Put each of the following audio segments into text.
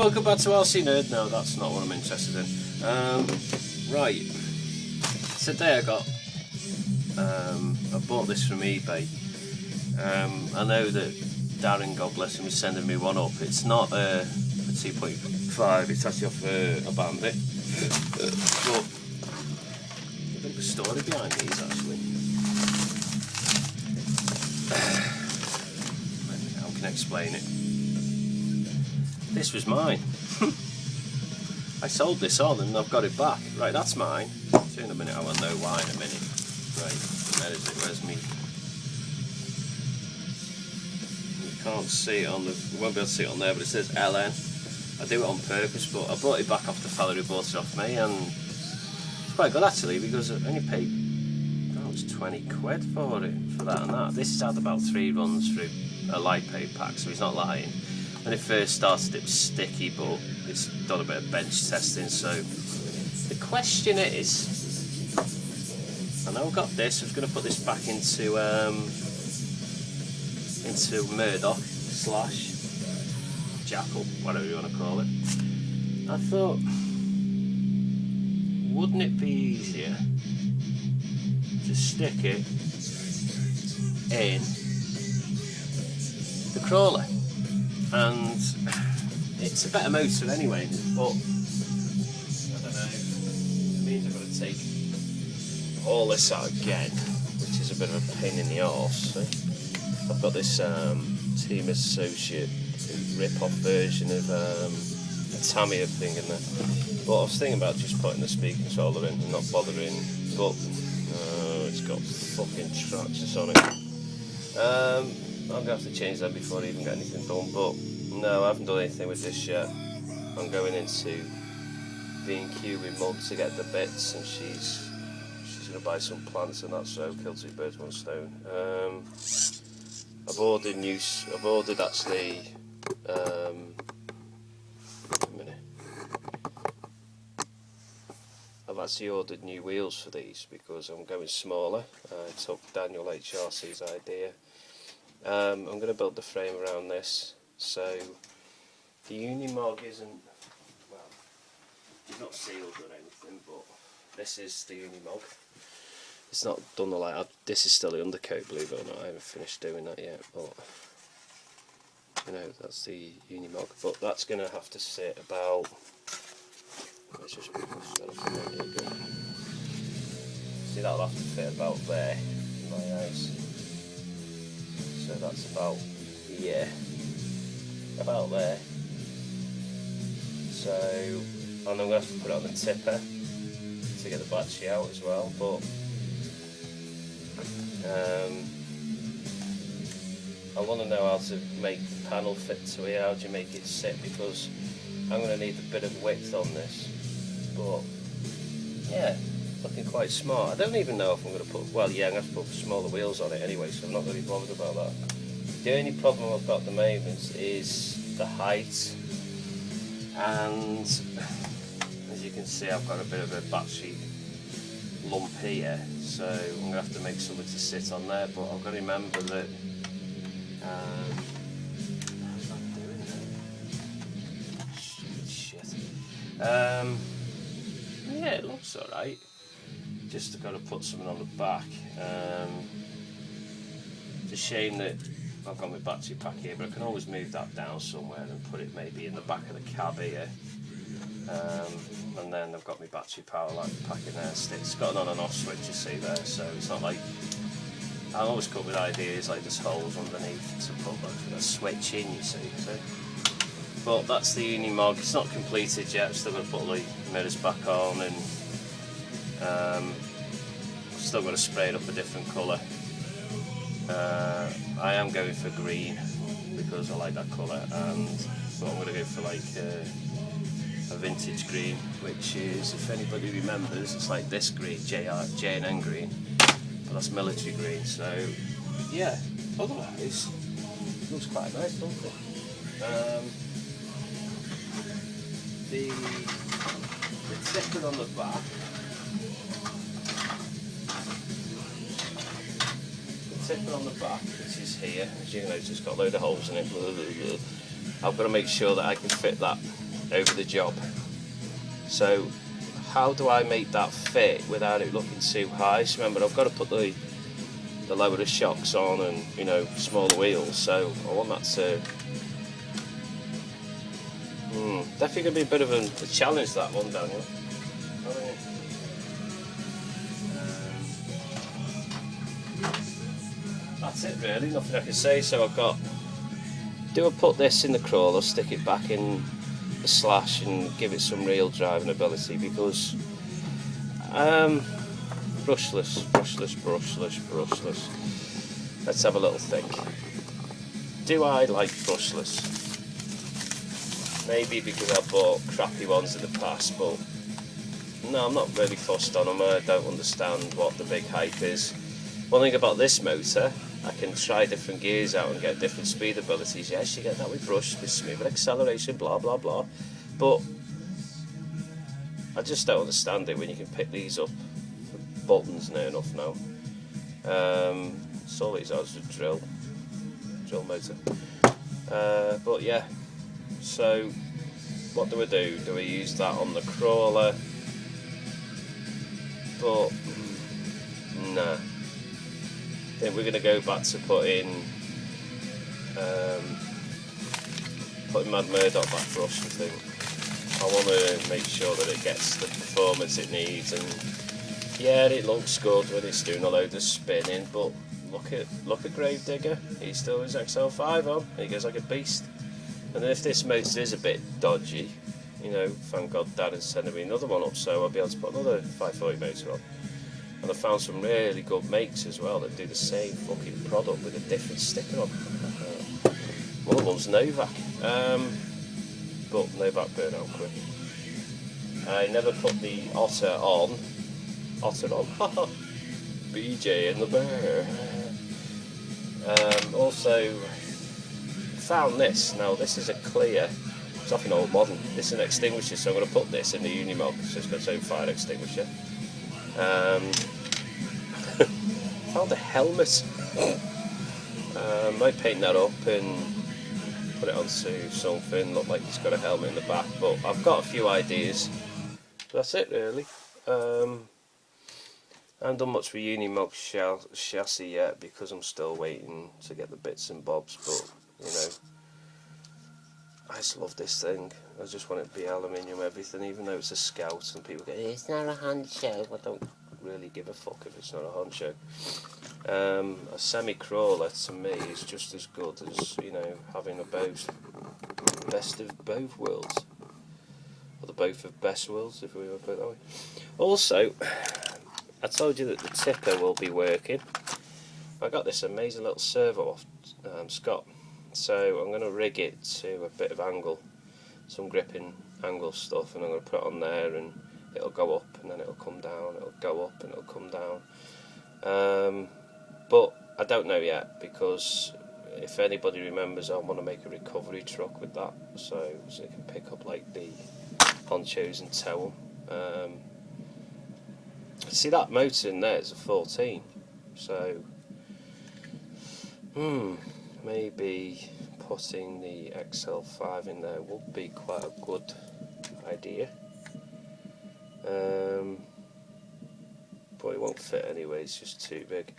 welcome back to RC Nerd. No, that's not what I'm interested in. Right, today I bought this from eBay. I know that Darren, God bless him, is sending me one up. It's not a 2.5, it's actually off a Bandit. But a bit of a story behind these actually. How can I explain it? This was mine. I sold this on and I've got it back. Right, that's mine. See in a minute, I will know why in a minute. Right, where is it? Where's me? You can't see it on the, you won't be able to see it on there, but it says LN. I do it on purpose, but I brought it back off the fella who bought it off me, and it's quite good actually, because I only paid, oh, it was 20 quid for it, for that and that. This has had about 3 runs through a light paid pack, so he's not lying. When it first started it was sticky, but it's done a bit of bench testing. So the question is, I know I've got this, I was going to put this back into Murdoch / Jackal, whatever you want to call it. I thought, wouldn't it be easier to stick it in the crawler? And it's a better motor anyway, but I don't know, it means I've got to take all this out again, which is a bit of a pain in the arse. I've got this Team Associate rip-off version of a Tamiya thing in there, but I was thinking about just putting the speaker controller in and not bothering, but it's got fucking tracks on it. I'm going to have to change that before I even get anything done, but no, I haven't done anything with this yet. I'm going into B&Q with Mum to get the bits, and she's going to buy some plants and that, so kill 2 birds, 1 stone. I've ordered actually, a minute. I've actually ordered new wheels for these because I'm going smaller. I took Daniel HRC's idea. I'm going to build the frame around this, so the Unimog isn't, well, it's not sealed or anything, but this is the Unimog. It's not done the light, this is still the undercoat, believe it or not. I haven't finished doing that yet, but you know, that's the Unimog. But that's going to have to sit about, let's just move this up again. See, that'll have to fit about there in my eyes. So that's about, yeah, about there. So, and I'm going to have to put it on the tipper to get the battery out as well, but I want to know how to make the panel fit to here. How do you make it sit, because I'm going to need a bit of width on this, but yeah, looking quite smart. I don't even know if I'm going to put, well yeah, I'm going to have to put smaller wheels on it anyway, so I'm not really bothered about that. The only problem I've got at the moment is the height, and as you can see I've got a bit of a battery lump here, so I'm going to have to make something to sit on there, but I've got to remember that how's that doing now? Stupid shit. Yeah, it looks alright. Just got to put something on the back. It's a shame that I've got my battery pack here, but I can always move that down somewhere and put it maybe in the back of the cab here. And then I've got my battery power light pack in there. It's got an on and off switch, you see there, so it's not like, I always come up with ideas like there's holes underneath to put a switch in, you see. So, but that's the Unimog. It's not completed yet. I'm still going to put the mirrors back on, and still got to spray it up a different colour. I am going for green because I like that colour, and but I'm going to go for like a vintage green, which is, if anybody remembers, it's like this green, J&N green, but that's military green. So yeah, otherwise it looks quite nice, doesn't it? The tipper on the back, which is here, as you notice, it's got a load of holes in it. I've got to make sure that I can fit that over the job. So how do I make that fit without it looking too high? So remember, I've got to put the lower shocks on and, you know, smaller wheels, so I want that to definitely going to be a bit of a challenge, that one, Daniel. That's it really, nothing I can say. So I've got, do I put this in the crawler, stick it back in the slash and give it some real driving ability, because brushless. Let's have a little think. Do I like brushless? Maybe because I bought crappy ones in the past, but no, I'm not really fussed on them. I don't understand what the big hype is. One thing about this motor, I can try different gears out and get different speed abilities. Yes, you get that with brush, with smoother acceleration, blah blah blah, but I just don't understand it when you can pick these up with buttons near enough now. It's all these are is a drill motor. But yeah, so what do we do? Do we use that on the crawler? But nah, I think we're going to go back to putting Mad Murdoch back brush. I think I want to make sure that it gets the performance it needs, and yeah, it looks good when it's doing a load of spinning, but look at Gravedigger, he still has XL-5 on, he goes like a beast. And if this motor is a bit dodgy, you know, thank God Dad is sending me another one up, so I'll be able to put another 540 motor on. And I found some really good makes as well that do the same fucking product with a different sticker on. One of them's Novak, but Novak burn out quick. I never put the Otter on, BJ and the Bear. Also found this. Now this is a clear, it's off an old model. This is an extinguisher, so I'm going to put this in the Unimog, so it's got its own fire extinguisher. Found a helmet. Might paint that up and put it onto something, look like it's got a helmet in the back, but I've got a few ideas. That's it really. I haven't done much with Unimog chassis yet because I'm still waiting to get the bits and bobs, but you know, I just love this thing. I just want it to be aluminium everything, even though it's a Scout and people go, it's not a honcho. I don't really give a fuck if it's not a honcho. A semi-crawler to me is just as good as, you know, having a best of both worlds, or the both of best worlds, if we were to put it that way. Also, I told you that the tipper will be working. I got this amazing little servo off Scott, so I'm going to rig it to a bit of angle, some gripping angle stuff, and I'm going to put it on there and it'll go up and then it'll come down, it'll go up and it'll come down. But I don't know yet, because if anybody remembers, I want to make a recovery truck with that, so it can pick up like the honchos and tow them. See, that motor in there is a 14, so maybe putting the XL-5 in there would be quite a good idea, but it won't fit anyway, it's just too big.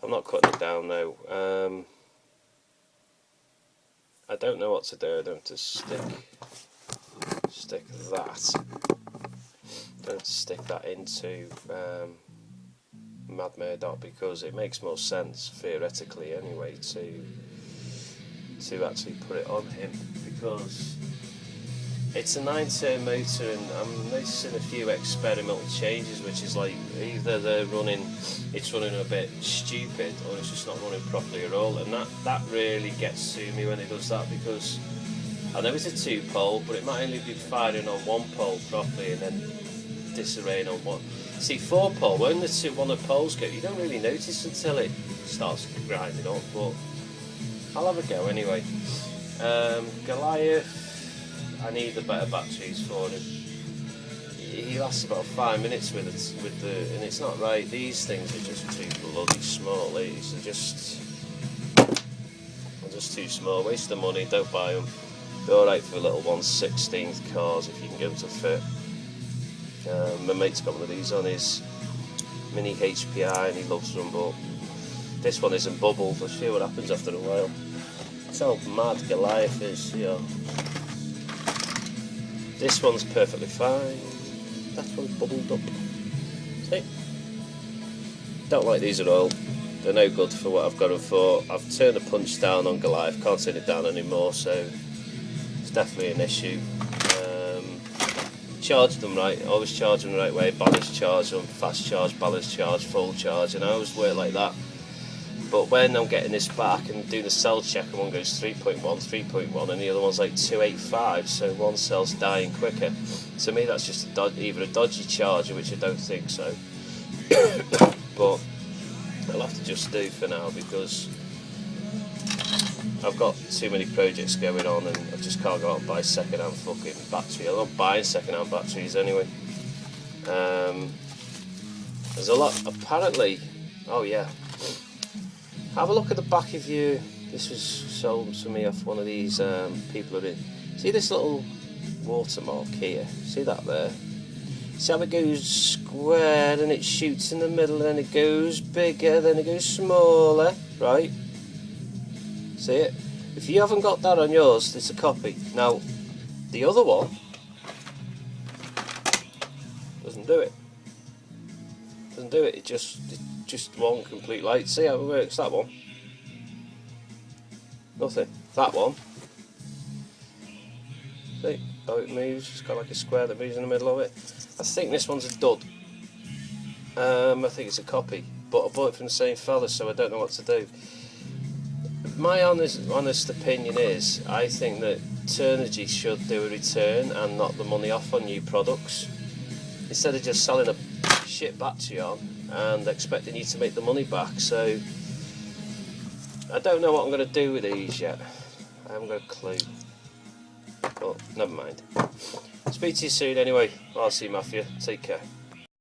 I'm not cutting it down though. I don't know what to do. I don't have to stick that. Going to stick that into Mad Murdoch, because it makes more sense theoretically anyway to actually put it on him, because it's a 9-turn motor and I'm noticing a few experimental changes, which is like either it's running a bit stupid, or it's just not running properly at all, and that really gets to me when it does that, because I know it's a 2-pole, but it might only be firing on 1 pole properly and then disarray on 1. See, 4-pole, when one of the poles go, you don't really notice until it starts grinding up, but I'll have a go anyway. Goliath, I need the better batteries for him. He lasts about 5 minutes with the, and it's not right. These things are just too bloody small. These are just too small. Waste the money, don't buy them. They're alright for little 1/16 cars if you can get them to fit. My mate's got one of these on his Mini HPI and he loves them, but this one isn't bubbled. I'll show you what happens after a while. That's how mad Goliath is, you know. This one's perfectly fine. That one's bubbled up. See? Don't like these at all. They're no good for what I've got them for. I've turned the punch down on Goliath, can't turn it down anymore, so it's definitely an issue. Charge them right, always charge them the right way, balance charge them, fast charge, balance charge, full charge, and I always work like that. But when I'm getting this back and doing a cell check, and one goes 3.1, 3.1, and the other one's like 285, so one cell's dying quicker. To me, that's just either a dodgy charger, which I don't think so. But I'll have to just do for now because I've got too many projects going on and I just can't go out and buy second-hand fucking battery. I'm not buying second-hand batteries anyway. There's a lot, apparently. Oh yeah. Have a look at the back of you. This was sold to me off one of these people who did. See this little watermark here? See that there? See how it goes square and it shoots in the middle and then it goes bigger, then it goes smaller, right? See it? If you haven't got that on yours, it's a copy. Now, the other one doesn't do it. Doesn't do it. It's just one complete light. See how it works? That one. Nothing. That one. See how it moves? It's got like a square that moves in the middle of it. I think this one's a dud. I think it's a copy, but I bought it from the same fella, so I don't know what to do. My honest opinion is, I think that Turnigy should do a return and knock the money off on new products instead of just selling a shit battery on and expecting you to make the money back. So I don't know what I'm going to do with these yet. I haven't got a clue. But never mind. Speak to you soon anyway. I'll see you, Matthew. Take care.